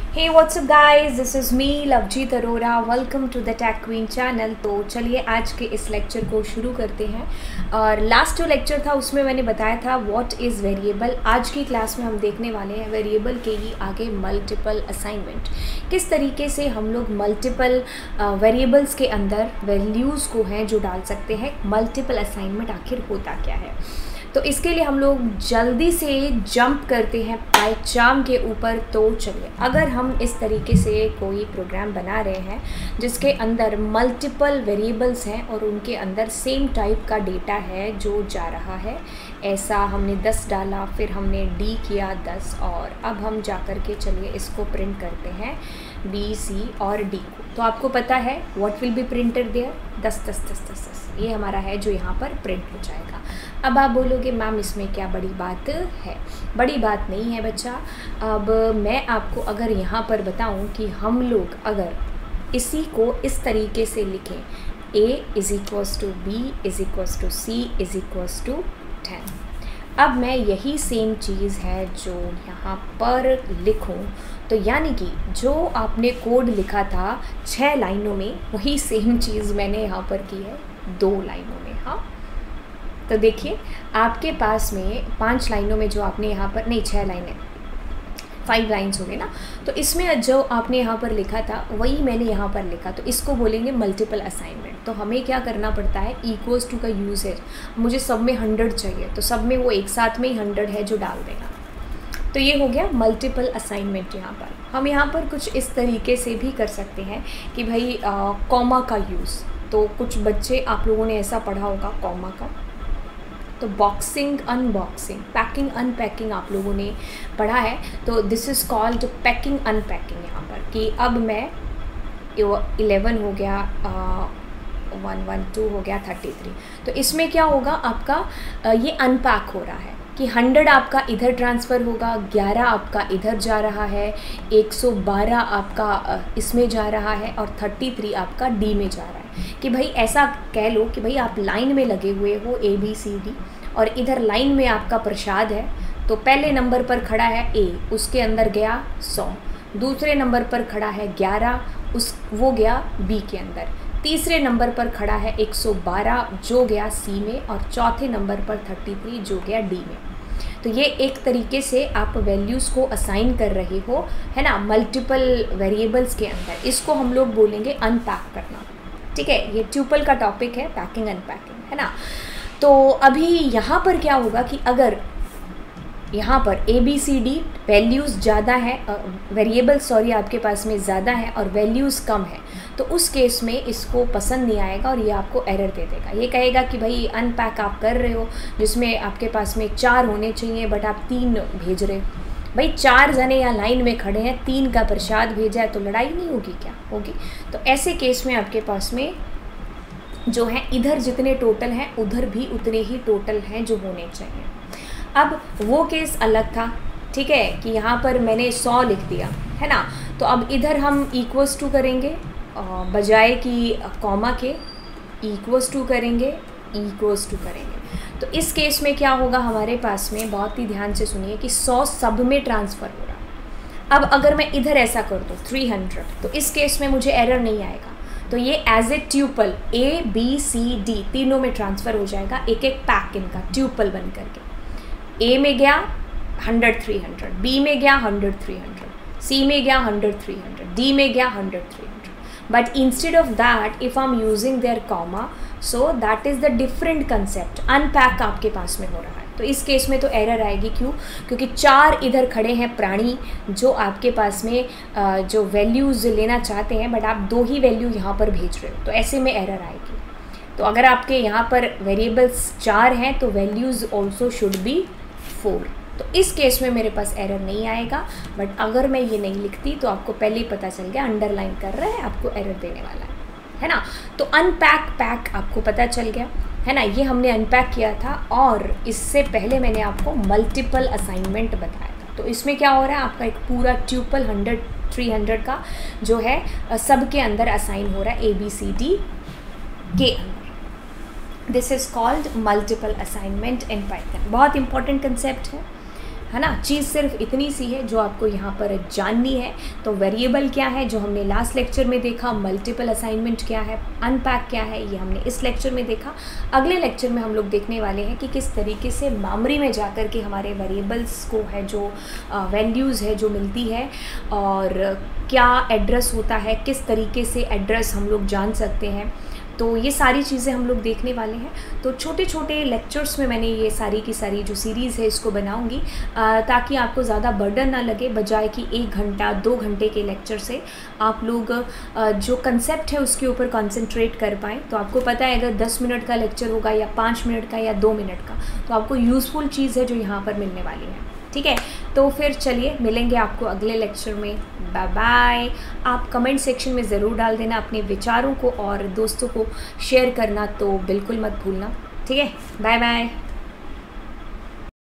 Hey what's up guys, this is me Lovejeet Arora. Welcome to the tech queen channel. तो चलिए आज के इस लेक्चर को शुरू करते हैं। और लास्ट जो लेक्चर था उसमें मैंने बताया था व्हाट इज़ वेरिएबल। आज की क्लास में हम देखने वाले हैं वेरिएबल के ही आगे मल्टीपल असाइनमेंट। किस तरीके से हम लोग मल्टीपल वेरिएबल्स के अंदर वैल्यूज़ को हैं जो डाल सकते हैं। मल्टीपल असाइनमेंट आखिर होता क्या है, तो इसके लिए हम लोग जल्दी से जंप करते हैं पाइचार्म के ऊपर। तो चलिए, अगर हम इस तरीके से कोई प्रोग्राम बना रहे हैं जिसके अंदर मल्टीपल वेरिएबल्स हैं और उनके अंदर सेम टाइप का डेटा है जो जा रहा है, ऐसा हमने 10 डाला, फिर हमने डी किया 10, और अब हम जा कर के चलिए इसको प्रिंट करते हैं बी, सी और डी को। तो आपको पता है what will be printed there, 10 10 10 10 10 ये हमारा है जो यहाँ पर प्रिंट हो जाएगा। अब आप बोलोगे मैम इसमें क्या बड़ी बात है? बड़ी बात नहीं है बच्चा। अब मैं आपको अगर यहाँ पर बताऊँ कि हम लोग अगर इसी को इस तरीके से लिखें, a is equals to b is equals to c is equals to 10। अब मैं यही सेम चीज़ है जो यहाँ पर लिखूँ, तो यानी कि जो आपने कोड लिखा था 6 लाइनों में, वही सेम चीज़ मैंने यहाँ पर की है 2 लाइनों में। हाँ, तो देखिए आपके पास में 5 लाइनों में जो आपने यहाँ पर, नहीं 6 लाइनें, 5 लाइन्स हो गए ना, तो इसमें जो आपने यहाँ पर लिखा था वही मैंने यहाँ पर लिखा, तो इसको बोलेंगे मल्टीपल असाइनमेंट। तो हमें क्या करना पड़ता है, इक्वल्स टू का यूज़ है। मुझे सब में 100 चाहिए, तो सब में वो एक साथ में ही 100 है जो डाल देना। तो ये हो गया मल्टीपल असाइनमेंट। यहाँ पर हम यहाँ पर कुछ इस तरीके से भी कर सकते हैं कि भाई कॉमा का यूज़, तो कुछ बच्चे आप लोगों ने ऐसा पढ़ा होगा कॉमा का, तो बॉक्सिंग अनबॉक्सिंग, पैकिंग अनपैकिंग आप लोगों ने पढ़ा है। तो this is called packing unpacking. यहाँ पर कि अब मैं 11 हो गया, 112 हो गया, 33। तो इसमें क्या होगा आपका, ये अनपैक हो रहा है कि 100 आपका इधर ट्रांसफ़र होगा, 11 आपका इधर जा रहा है, 112 आपका इसमें जा रहा है, और 33 आपका डी में जा रहा है। कि भाई ऐसा कह लो कि भाई आप लाइन में लगे हुए हो ABCD, और इधर लाइन में आपका प्रसाद है। तो पहले नंबर पर खड़ा है A, उसके अंदर गया 100, दूसरे नंबर पर खड़ा है 11, वो गया B के अंदर, तीसरे नंबर पर खड़ा है 112 जो गया C में, और चौथे नंबर पर 33 जो गया D में। तो ये एक तरीके से आप वैल्यूज़ को असाइन कर रहे हो, है ना, मल्टीपल वेरिएबल्स के अंदर। इसको हम लोग बोलेंगे अनपैक करना। ठीक है, ये ट्यूपल का टॉपिक है, पैकिंग अनपैकिंग, है ना। तो अभी यहाँ पर क्या होगा कि अगर यहाँ पर ABCD वैल्यूज़ ज़्यादा है, वेरिएबल्स सॉरी आपके पास में ज़्यादा है और वैल्यूज़ कम है, तो उस केस में इसको पसंद नहीं आएगा और ये आपको एरर दे देगा। ये कहेगा कि भाई अनपैक आप कर रहे हो जिसमें आपके पास में 4 होने चाहिए बट आप 3 भेज रहे हो। भाई 4 जने यहाँ लाइन में खड़े हैं, 3 का प्रसाद भेजा है, तो लड़ाई नहीं होगी क्या? होगी। तो ऐसे केस में आपके पास में जो है इधर जितने टोटल हैं उधर भी उतने ही टोटल हैं जो होने चाहिए। अब वो केस अलग था, ठीक है, कि यहाँ पर मैंने 100 लिख दिया, है ना। तो अब इधर हम इक्वल्स टू करेंगे, बजाय कि कॉमा के इक्वल्स टू करेंगे, इक्वल्स टू करेंगे। तो इस केस में क्या होगा हमारे पास में, बहुत ही ध्यान से सुनिए, कि 100 सब में ट्रांसफ़र हो रहा। अब अगर मैं इधर ऐसा कर दूँ 300, तो इस केस में मुझे एरर नहीं आएगा। तो ये एज ए ट्यूपल ABCD तीनों में ट्रांसफ़र हो जाएगा, एक एक पैक इनका ट्यूपल बन करके। A में गया 100 300, B में गया 100 300, C में गया 100 300, D में गया 100 300। But instead of that, if I'm using their comma, so that is the different concept. Unpack आपके पास में हो रहा है, तो इस केस में तो एरर आएगी। क्यों? क्योंकि 4 इधर खड़े हैं प्राणी जो आपके पास में जो वैल्यूज़ लेना चाहते हैं, बट आप 2 ही वैल्यू यहाँ पर भेज रहे हो, तो ऐसे में एरर आएगी। तो अगर आपके यहाँ पर वेरिएबल्स 4 हैं तो वैल्यूज़ ऑल्सो शुड बी 4। तो इस केस में मेरे पास एरर नहीं आएगा। बट अगर मैं ये नहीं लिखती तो आपको पहले ही पता चल गया, अंडरलाइन कर रहा है, आपको एरर देने वाला है ना। तो अनपैक पैक आपको पता चल गया, है ना। ये हमने अनपैक किया था, और इससे पहले मैंने आपको मल्टीपल असाइनमेंट बताया था। तो इसमें क्या हो रहा है, आपका एक पूरा ट्यूपल 100 300 का जो है सब के अंदर असाइन हो रहा है ABCD के अंदर। This is called multiple assignment in Python. बहुत इंपॉर्टेंट कंसेप्ट है, है ना। चीज़ सिर्फ इतनी सी है जो आपको यहाँ पर जाननी है। तो वेरिएबल क्या है जो हमने लास्ट लेक्चर में देखा, मल्टीपल असाइनमेंट क्या है, अनपैक क्या है, ये हमने इस लेक्चर में देखा। अगले लेक्चर में हम लोग देखने वाले हैं कि किस तरीके से मेमोरी में जा कर के हमारे वेरिएबल्स को है जो वैल्यूज़ है जो मिलती है, और क्या एड्रेस होता है, किस तरीके से एड्रेस हम लोग जान सकते हैं। तो ये सारी चीज़ें हम लोग देखने वाले हैं। तो छोटे छोटे लेक्चर्स में मैंने ये सारी की सारी जो सीरीज़ है इसको बनाऊंगी, ताकि आपको ज़्यादा बर्डन ना लगे, बजाय कि 1 घंटा 2 घंटे के लेक्चर से आप लोग जो कंसेप्ट है उसके ऊपर कंसंट्रेट कर पाएँ। तो आपको पता है अगर 10 मिनट का लेक्चर होगा या 5 मिनट का या 2 मिनट का, तो आपको यूज़फुल चीज़ है जो यहाँ पर मिलने वाली है। ठीक है, तो फिर चलिए मिलेंगे आपको अगले लेक्चर में। Bye bye. आप कमेंट सेक्शन में ज़रूर डाल देना अपने विचारों को, और दोस्तों को शेयर करना तो बिल्कुल मत भूलना। ठीक है, बाय बाय।